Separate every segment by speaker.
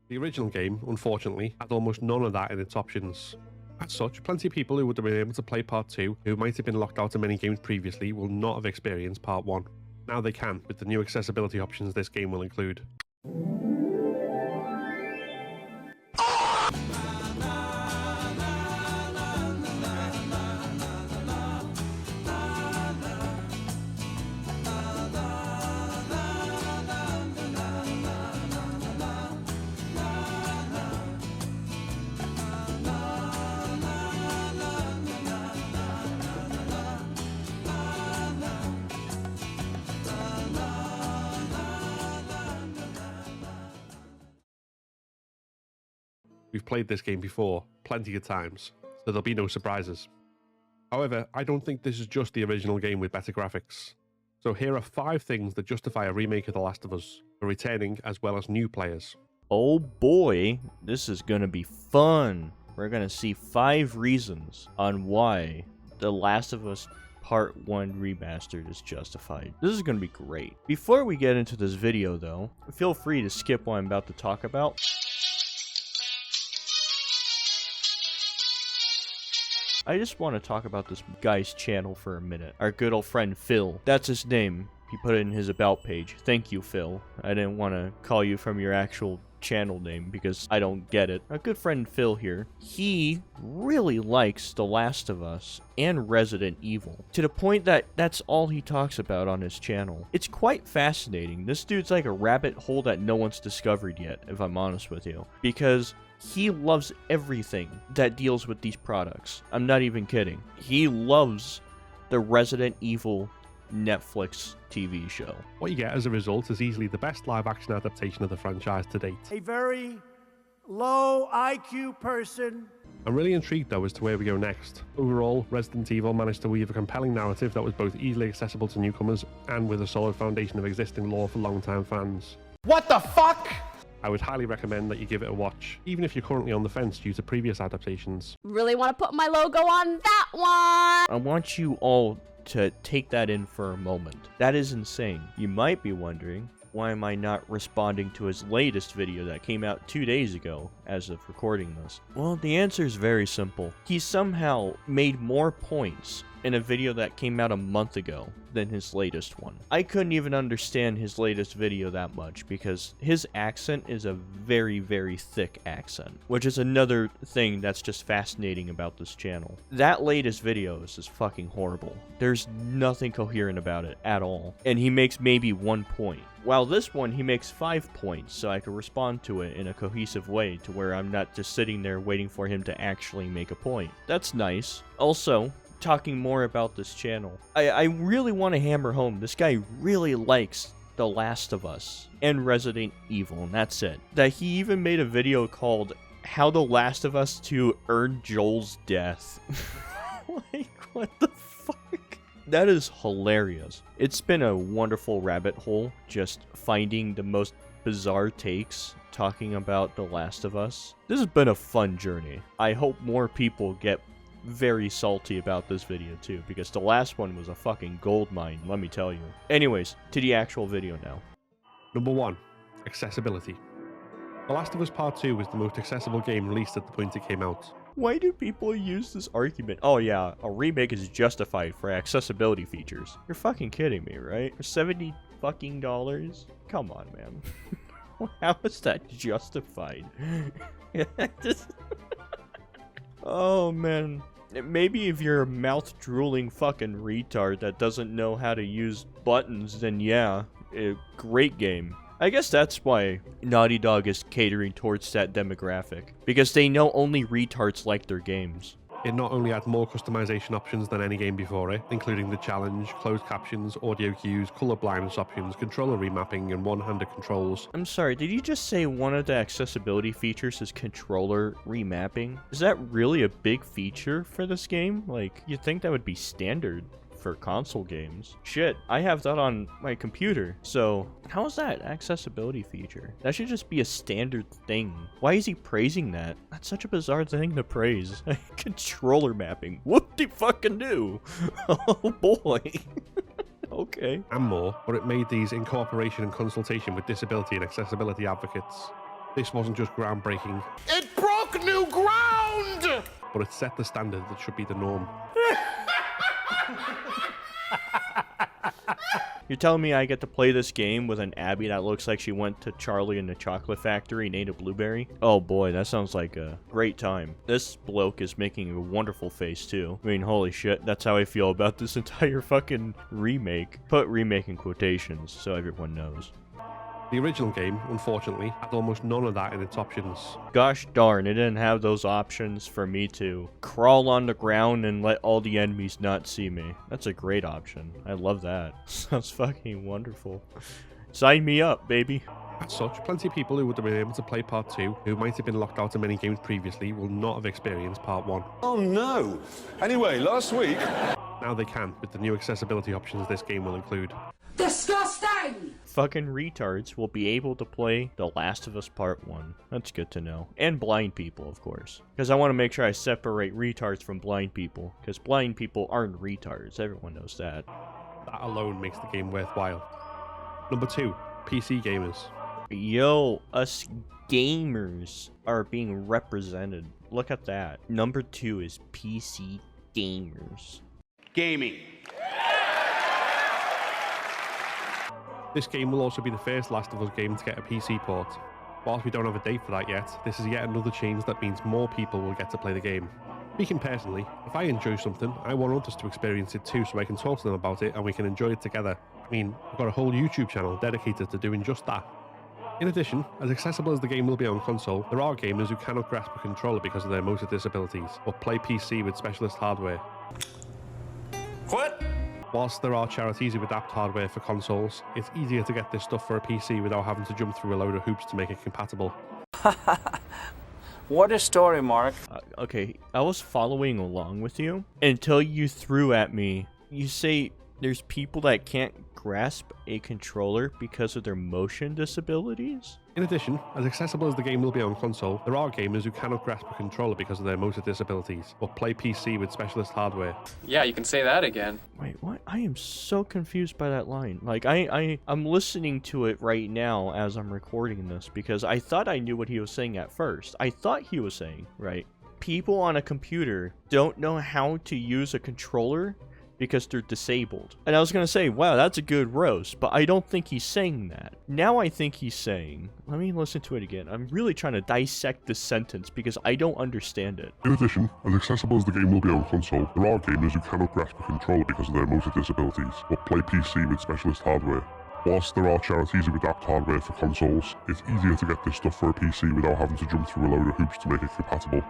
Speaker 1: The original game, unfortunately, had almost none of that in its options. As such, plenty of people who would have been able to play Part 2, who might have been locked out of many games previously, will not have experienced Part 1. Now they can, with the new accessibility options this game will include. We've played this game before, plenty of times, so there'll be no surprises. However, I don't think this is just the original game with better graphics. So here are 5 things that justify a remake of The Last of Us, for returning as well as new players.
Speaker 2: Oh boy, this is gonna be fun. We're gonna see 5 reasons on why The Last of Us Part 1 Remastered is justified. This is gonna be great. Before we get into this video though, feel free to skip what I'm about to talk about. I just want to talk about this guy's channel for a minute. Our good old friend Phil. That's his name. He put it in his about page. Thank you, Phil. I didn't want to call you from your actual channel name because I don't get it. Our good friend Phil here. He really likes The Last of Us and Resident Evil, to the point that that's all he talks about on his channel. It's quite fascinating. This dude's like a rabbit hole that no one's discovered yet, if I'm honest with you. Because he loves everything that deals with these products. I'm not even kidding. He loves the Resident Evil Netflix TV show.
Speaker 1: What you get as a result is easily the best live-action adaptation of the franchise to date.
Speaker 3: A very low IQ person.
Speaker 1: I'm really intrigued though as to where we go next. Overall, Resident Evil managed to weave a compelling narrative that was both easily accessible to newcomers and with a solid foundation of existing lore for long-time fans.
Speaker 3: What the fuck?
Speaker 1: I would highly recommend that you give it a watch, even if you're currently on the fence due to previous adaptations.
Speaker 4: Really want to put my logo on that one.
Speaker 2: I want you all to take that in for a moment. That is insane. You might be wondering, why am I not responding to his latest video that came out 2 days ago as of recording this? Well, the answer is very simple. He somehow made more points in a video that came out a month ago than his latest one. I couldn't even understand his latest video that much because his accent is a very, very thick accent, which is another thing that's just fascinating about this channel. That latest video is just fucking horrible. There's nothing coherent about it at all, and he makes maybe 1 point. While this one, he makes 5 points, so I can respond to it in a cohesive way to where I'm not just sitting there waiting for him to actually make a point. That's nice. Also, talking more about this channel, I really want to hammer home, this guy really likes The Last of Us and Resident Evil, and that's it. That he even made a video called How The Last of Us 2 Earned Joel's Death. Like, what the fuck? That is hilarious. It's been a wonderful rabbit hole, just finding the most bizarre takes talking about The Last of Us. This has been a fun journey. I hope more people get very salty about this video too, because the last one was a fucking gold mine, let me tell you. Anyways, to the actual video now.
Speaker 1: Number 1. Accessibility. The Last of Us Part 2 was the most accessible game released at the point it came out.
Speaker 2: Why do people use this argument? Oh yeah, a remake is justified for accessibility features. You're fucking kidding me, right? For $70 fucking dollars? Come on, man. How is that justified? Oh man. Maybe if you're a mouth-drooling fucking retard that doesn't know how to use buttons, then yeah, a great game. I guess that's why Naughty Dog is catering towards that demographic, because they know only retards like their games.
Speaker 1: It not only had more customization options than any game before it, including the challenge, closed captions, audio cues, color blindness options, controller remapping, and one-handed controls.
Speaker 2: I'm sorry, did you just say one of the accessibility features is controller remapping? Is that really a big feature for this game? Like, you'd think that would be standard for console games. Shit, I have that on my computer. So, how is that accessibility feature? That should just be a standard thing. Why is he praising that? That's such a bizarre thing to praise. Controller mapping. Whoop-de-fucking-do. Oh boy. Okay.
Speaker 1: And more, but it made these in cooperation and consultation with disability and accessibility advocates. This wasn't just groundbreaking,
Speaker 3: It broke new ground!
Speaker 1: but it set the standard that should be the norm.
Speaker 2: You're telling me I get to play this game with an Abby that looks like she went to Charlie and the Chocolate Factory and ate a blueberry? Oh boy, that sounds like a great time. This bloke is making a wonderful face too. I mean, holy shit, that's how I feel about this entire fucking remake. Put remake in quotations so everyone knows.
Speaker 1: The original game, unfortunately, had almost none of that in its options. Gosh
Speaker 2: darn, it didn't have those options for me to crawl on the ground and let all the enemies not see me. That's a great option. I love that. Sounds fucking wonderful. Sign me up, baby.
Speaker 1: As such, plenty of people who would have been able to play Part 2, who might have been locked out of many games previously, will not have experienced Part 1.
Speaker 5: Oh no! Anyway, last week...
Speaker 1: Now they can, with the new accessibility options this game will include.
Speaker 6: Disgusting!
Speaker 2: Fucking retards will be able to play The Last of Us Part 1. That's good to know. And blind people, of course. Because I want to make sure I separate retards from blind people. Because blind people aren't retards. Everyone knows that.
Speaker 1: That alone makes the game worthwhile. Number 2, PC gamers.
Speaker 2: Yo, us gamers are being represented. Look at that. Number 2 is PC gamers.
Speaker 3: Gaming.
Speaker 1: This game will also be the first Last of Us game to get a PC port. Whilst we don't have a date for that yet, this is yet another change that means more people will get to play the game. Speaking personally, if I enjoy something, I want others to experience it too so I can talk to them about it and we can enjoy it together. I mean, I've got a whole YouTube channel dedicated to doing just that. In addition, as accessible as the game will be on console, there are gamers who cannot grasp a controller because of their motor disabilities, or play PC with specialist hardware.
Speaker 3: What?
Speaker 1: Whilst there are charities who adapt hardware for consoles, it's easier to get this stuff for a PC without having to jump through a load of hoops to make it compatible.
Speaker 3: What a story, Mark.
Speaker 2: Okay, I was following along with you until you threw at me. You say there's people that can't grasp a controller because of their motion disabilities?
Speaker 1: In addition, as accessible as the game will be on console, there are gamers who cannot grasp a controller because of their motor disabilities, or play PC with specialist hardware.
Speaker 7: Yeah, you can say that again.
Speaker 2: Wait, what? I am so confused by that line. Like, I'm listening to it right now as I'm recording this because I thought I knew what he was saying at first. I thought he was saying, right, people on a computer don't know how to use a controller because they're disabled. And I was gonna say, wow, that's a good roast, but I don't think he's saying that. Now I think he's saying, let me listen to it again. I'm really trying to dissect this sentence because I don't understand it.
Speaker 8: In addition, as accessible as the game will be on console, there are gamers who cannot grasp a controller because of their motor disabilities, or play PC with specialist hardware. Whilst there are charities who adapt hardware for consoles, it's easier to get this stuff for a PC without having to jump through a load of hoops to make it compatible.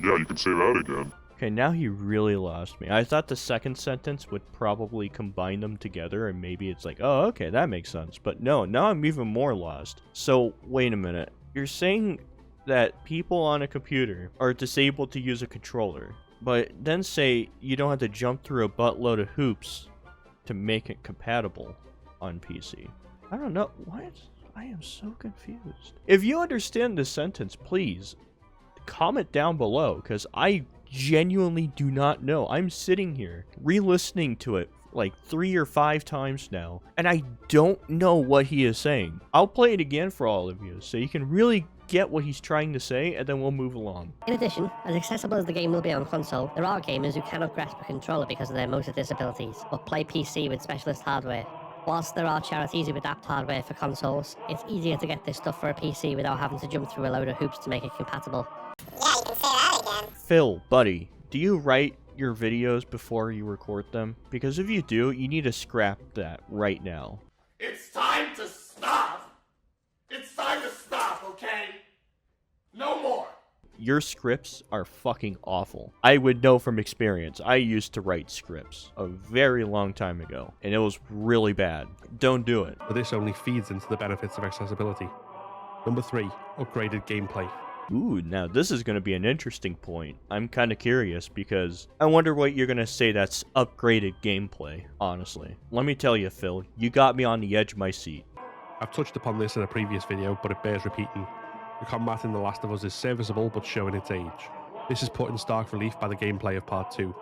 Speaker 8: Yeah, you can say that again.
Speaker 2: Okay, now he really lost me. I thought the second sentence would probably combine them together and maybe it's like, oh, okay, that makes sense. But no, now I'm even more lost. So, wait a minute. You're saying that people on a computer are disabled to use a controller, but then say you don't have to jump through a buttload of hoops to make it compatible on PC. I don't know. What? I am so confused. If you understand this sentence, please comment down below, because I genuinely do not know. I'm sitting here re-listening to it like 3 or 5 times now, and I don't know what he is saying. I'll play it again for all of you so you can really get what he's trying to say, and then we'll move along.
Speaker 9: In addition, as accessible as the game will be on console, there are gamers who cannot grasp a controller because of their motor disabilities, or play PC with specialist hardware. Whilst there are charities who adapt hardware for consoles, it's easier to get this stuff for a PC without having to jump through a load of hoops to make it compatible.
Speaker 10: Yeah, you can say that again.
Speaker 2: Phil, buddy, do you write your videos before you record them? Because if you do, you need to scrap that right now.
Speaker 3: It's time to stop. It's time to stop, okay? No more.
Speaker 2: Your scripts are fucking awful. I would know from experience. I used to write scripts a very long time ago, and it was really bad. Don't do it.
Speaker 1: But this only feeds into the benefits of accessibility. Number 3, upgraded gameplay.
Speaker 2: Ooh, now this is going to be an interesting point. I'm kind of curious because I wonder what you're going to say that's upgraded gameplay, honestly. Let me tell you, Phil, you got me on the edge of my seat.
Speaker 1: I've touched upon this in a previous video, but it bears repeating. The combat in The Last of Us is serviceable but showing its age. This is put in stark relief by the gameplay of Part 2.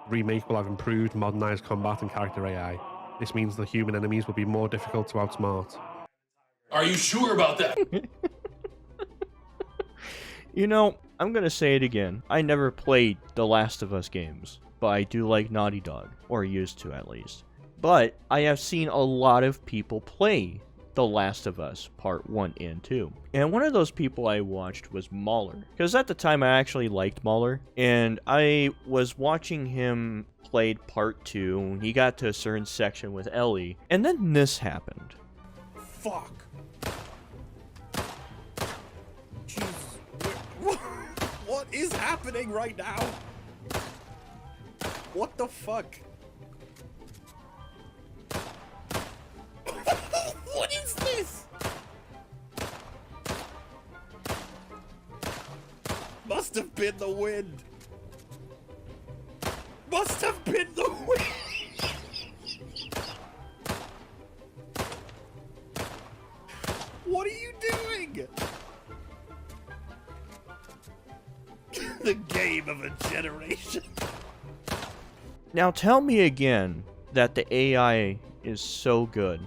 Speaker 1: Remake will have improved, modernised combat and character AI. This means the human enemies will be more difficult to outsmart.
Speaker 3: Are you sure about that?
Speaker 2: You know, I'm gonna say it again. I never played The Last of Us games, but I do like Naughty Dog, or used to at least. But I have seen a lot of people play The Last of Us Part 1 and 2. And one of those people I watched was Mauler. Because at the time I actually liked Mauler. And I was watching him play Part 2. And he got to a certain section with Ellie. And then this happened.
Speaker 11: Fuck. Jesus. What is happening right now? What the fuck? What is this? Must have been the wind. Must have been the wind. What are you doing? The game of a generation.
Speaker 2: Now tell me again that the AI is so good.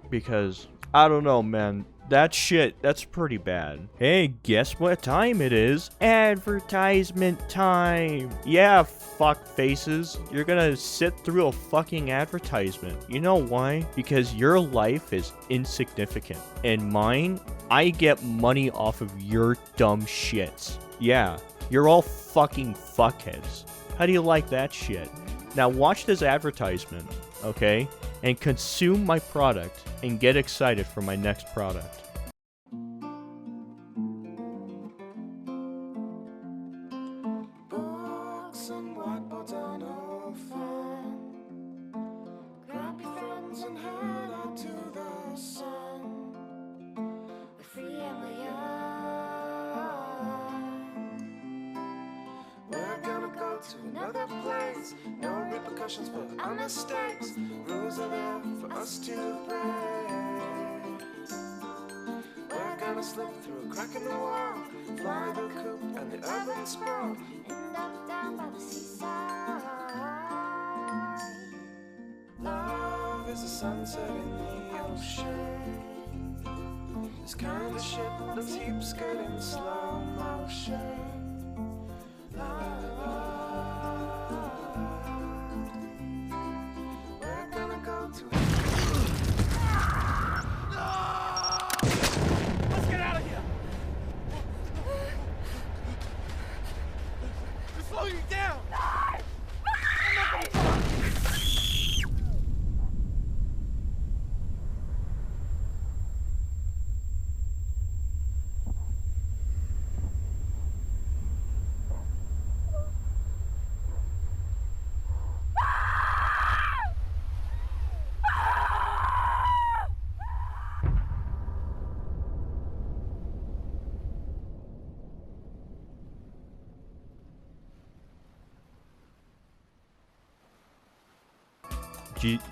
Speaker 2: Because, I don't know, man. That shit, that's pretty bad. Hey, guess what time it is? Advertisement time! Yeah, fuck faces. You're gonna sit through a fucking advertisement. You know why? Because your life is insignificant. And mine, I get money off of your dumb shits. Yeah, you're all fucking fuckheads. How do you like that shit? Now watch this advertisement, okay? And consume my product and get excited for my next product.
Speaker 3: Books and whiteboards are no fun. Grab your friends and head out to the sun. We're free and we're young. We're gonna go to another place. No repercussions but our mistakes. Rules are there for us to break. We're gonna slip through a crack in the wall, fly the coop and the urban sprawl, end up down by the seaside. Love is a sunset in the ocean. This kind of shit looks heaps good in slow motion. La, la, la. We're gonna go to let's get out of here! To slow you down!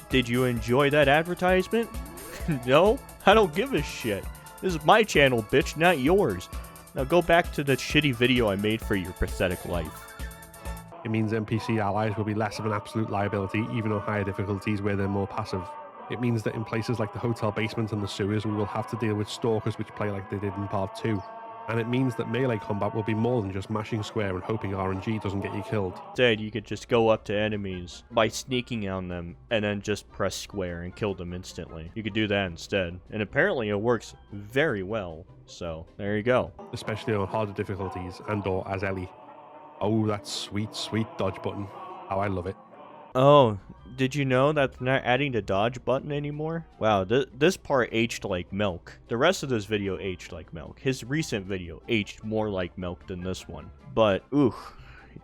Speaker 2: Did you enjoy that advertisement? No? I don't give a shit. This is my channel, bitch, not yours. Now go back to the shitty video I made for your pathetic life.
Speaker 1: It means NPC allies will be less of an absolute liability, even on higher difficulties where they're more passive. It means that in places like the hotel basement and the sewers, we will have to deal with stalkers which play like they did in Part 2. And it means that melee combat will be more than just mashing square and hoping RNG doesn't get you killed.
Speaker 2: Instead, you could just go up to enemies by sneaking on them and then just press square and kill them instantly. You could do that instead. And apparently it works very well. So, there you go.
Speaker 1: Especially on harder difficulties and or as Ellie. Oh, that sweet, sweet dodge button. How I love it.
Speaker 2: Oh, did you know that they're not adding the dodge button anymore? Wow, this part aged like milk. The rest of this video aged like milk. His recent video aged more like milk than this one. But, ooh,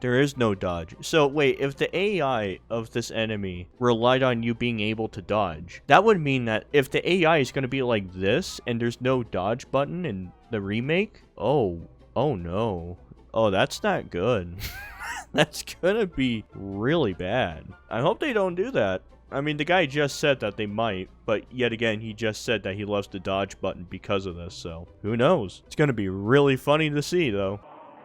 Speaker 2: there is no dodge. So, wait, if the AI of this enemy relied on you being able to dodge, that would mean that if the AI is going to be like this and there's no dodge button in the remake, oh no. Oh, that's not good. That's gonna be really bad. I hope they don't do that. I mean, the guy just said that they might, but yet again, he just said that he loves the dodge button because of this, so who knows? It's gonna be really funny to see, though.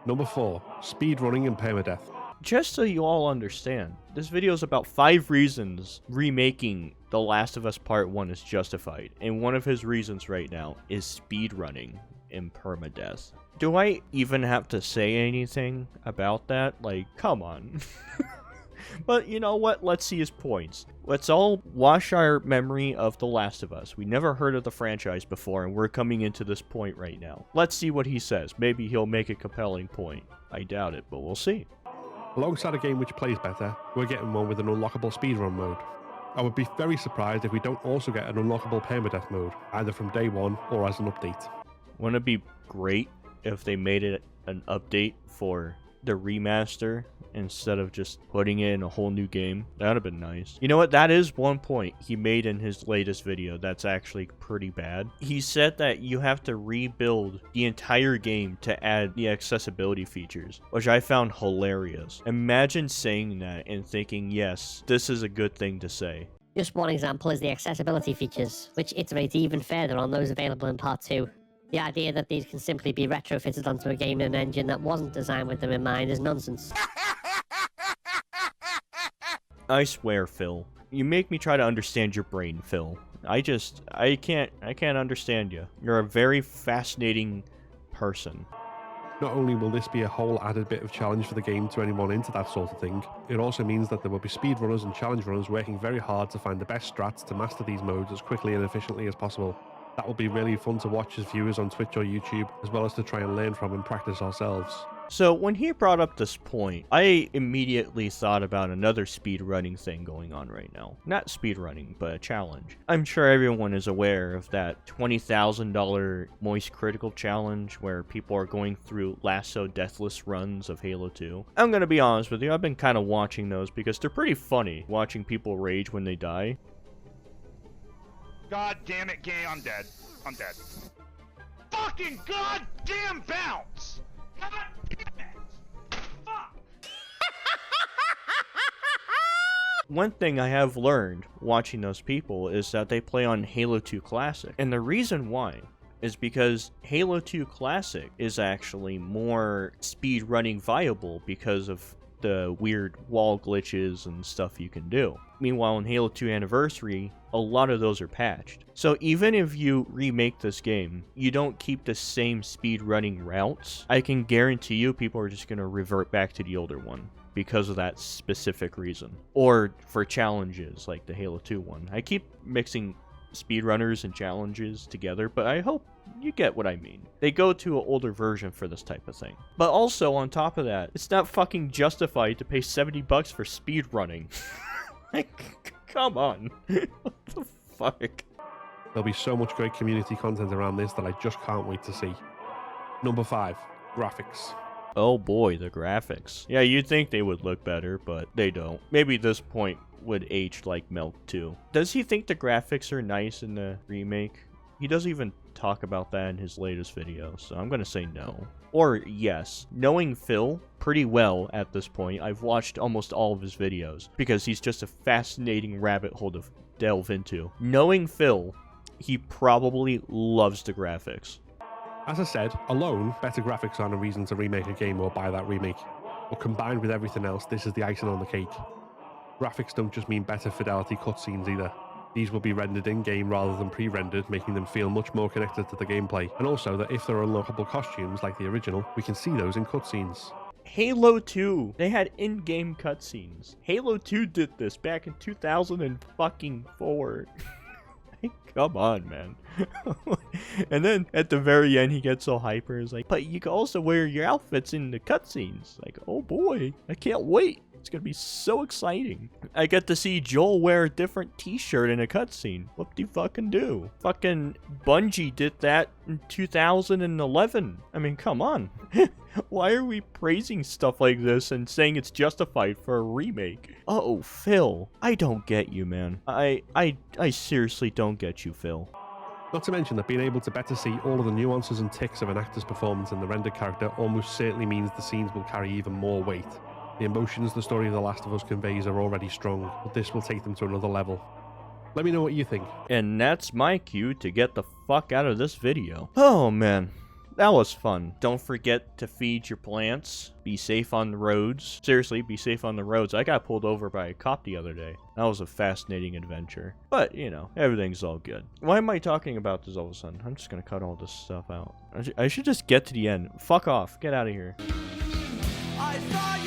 Speaker 1: Number 4, speedrunning and permadeath.
Speaker 2: Just so you all understand, this video is about 5 reasons remaking The Last of Us Part 1 is justified, and one of his reasons right now is speedrunning and permadeath. Do I even have to say anything about that? Like, come on. But you know what? Let's see his points. Let's all wash our memory of The Last of Us. We never heard of the franchise before, and we're coming into this point right now. Let's see what he says. Maybe he'll make a compelling point. I doubt it, but we'll see.
Speaker 1: Alongside a game which plays better, we're getting one with an unlockable speedrun mode. I would be very surprised if we don't also get an unlockable permadeath mode, either from day one or as an update.
Speaker 2: Wouldn't it be great if they made it an update for the remaster instead of just putting it in a whole new game? That'd have been nice. You know what? That is one point he made in his latest video that's actually pretty bad. He said that you have to rebuild the entire game to add the accessibility features, which I found hilarious. Imagine saying that and thinking, yes, this is a good thing to say.
Speaker 9: Just one example is the accessibility features, which iterate even further on those available in Part 2. The idea that these can simply be retrofitted onto a game and engine that wasn't designed with them in mind is nonsense.
Speaker 2: I swear, Phil. You make me try to understand your brain, Phil. I can't understand you. You're a very fascinating person.
Speaker 1: Not only will this be a whole added bit of challenge for the game to anyone into that sort of thing, it also means that there will be speedrunners and challenge runners working very hard to find the best strats to master these modes as quickly and efficiently as possible. That will be really fun to watch as viewers on Twitch or YouTube, as well as to try and learn from and practice ourselves.
Speaker 2: So when he brought up this point, I immediately thought about another speedrunning thing going on right now. Not speedrunning, but a challenge. I'm sure everyone is aware of that $20,000 Moist Critical challenge where people are going through lasso deathless runs of Halo 2. I'm gonna be honest with you, I've been kind of watching those because they're pretty funny, watching people rage when they die.
Speaker 12: God damn it, gay, I'm dead. I'm dead. Fucking goddamn bounce! God damn it! Fuck!
Speaker 2: One thing I have learned watching those people is that they play on Halo 2 Classic. And the reason why is because Halo 2 Classic is actually more speedrunning viable because of the weird wall glitches and stuff you can do. Meanwhile, in Halo 2 Anniversary, a lot of those are patched. So even if you remake this game, you don't keep the same speedrunning routes, I can guarantee you people are just going to revert back to the older one because of that specific reason. Or for challenges like the Halo 2 one. I keep mixing speedrunners and challenges together, but I hope you get what I mean. They go to an older version for this type of thing. But also, on top of that, it's not fucking justified to pay $70 for speedrunning. Like, come on. What the fuck?
Speaker 1: There'll be so much great community content around this that I just can't wait to see. Number 5, graphics.
Speaker 2: Oh boy, the graphics. Yeah, you'd think they would look better, but they don't. Maybe this point would age like milk too. Does he think the graphics are nice in the remake? He doesn't even talk about that in his latest video, so I'm gonna say no. Or yes. Knowing Phil pretty well at this point, I've watched almost all of his videos because he's just a fascinating rabbit hole to delve into. Knowing Phil, he probably loves the graphics.
Speaker 1: As I said, alone, better graphics aren't a reason to remake a game or buy that remake. But combined with everything else, this is the icing on the cake. Graphics don't just mean better fidelity cutscenes either. These will be rendered in-game rather than pre-rendered, making them feel much more connected to the gameplay. And also that if there are unlockable costumes like the original, we can see those in cutscenes.
Speaker 2: Halo 2, they had in-game cutscenes. Halo 2 did this back in 2004. Come on, man. And then at the very end, he gets so hyper. He's like, but you can also wear your outfits in the cutscenes. Like, oh boy, I can't wait. It's gonna be so exciting. I get to see Joel wear a different t-shirt in a cutscene. What do you fucking do? Fucking Bungie did that in 2011. I mean, come on. Why are we praising stuff like this and saying it's justified for a remake? Oh, Phil. I don't get you, man. I seriously don't get you, Phil.
Speaker 1: Not to mention that being able to better see all of the nuances and ticks of an actor's performance in the rendered character almost certainly means the scenes will carry even more weight. The emotions the story of The Last of Us conveys are already strong, but this will take them to another level. Let me know what you think.
Speaker 2: And that's my cue to get the fuck out of this video. Oh man, That was fun. Don't forget to feed your plants. Be safe on the roads. Seriously, be safe on the roads. I got pulled over by a cop the other day. That was a fascinating adventure. But, you know, everything's all good. Why am I talking about this all of a sudden? I'm just gonna cut all this stuff out. I should just get to the end. Fuck off. Get out of here.
Speaker 3: I thought